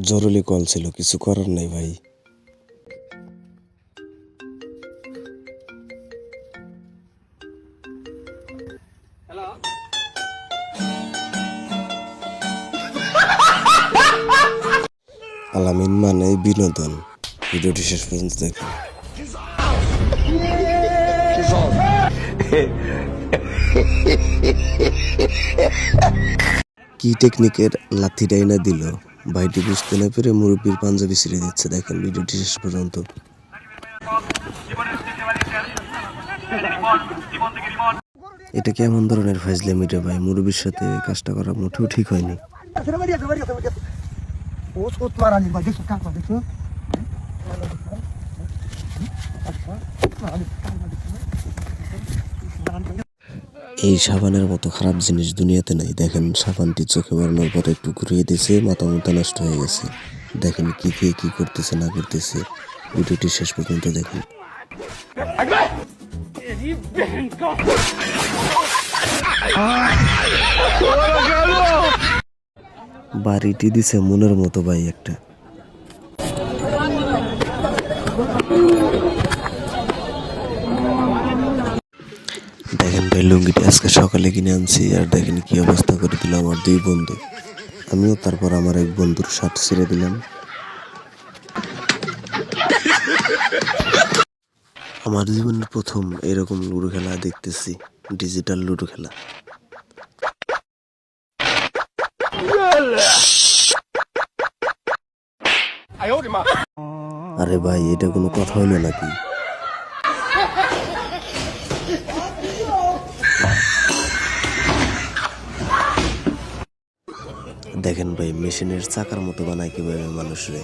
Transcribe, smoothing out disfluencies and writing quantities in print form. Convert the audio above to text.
জরুরি কল ছিল, কিছু করার নাই ভাই। আলামিন মানে বিনোদন। ভিডিওটি শেষ পর্যন্ত দেখুন। কি টেকনিকের লাথি ডাইনা দিল ভাইটি বুঝতে না পেরে মুরব্বীর পাঞ্জাবি ছিঁড়ে দিচ্ছে। দেখেন ভিডিওটি শেষ পর্যন্ত। এটা কেমন ধরনের ফাইজলামি রে ভাই? মুরব্বীর সাথে কাজটা করা মোটেও ঠিক হয়নি। এই সাবানের মতো খারাপ জিনিস দুনিয়াতে নাই। দেখেন সাবানটি চোখে বানানোর পর একটু ঘুরিয়ে দিয়েছে, মাথা মুথা নষ্ট হয়ে গেছে। দেখেন কি খেয়ে কি করতেছে না করতেছে। ভিডিওটি শেষ পর্যন্ত দেখুন। বাড়িটি দিছে মনের মতো ভাই একটা। দেখেন ভাই লুঙ্গিটি আজকে সকালে কিনে আনছি, আর দেখেন কি অবস্থা করে দিল আমার দুই বন্ধু। আমিও তারপর আমার এক বন্ধুর শার্ট ছিঁড়ে দিলাম। আমার জীবনের প্রথম এরকম লুডো খেলা দেখতেছি, ডিজিটাল লুডো খেলা। আরে ভাই এটা কোনো কথা হলো নাকি? দেখেন ভাই মেশিনের চাকার মতো বানায় কিভাবে মানুষরে।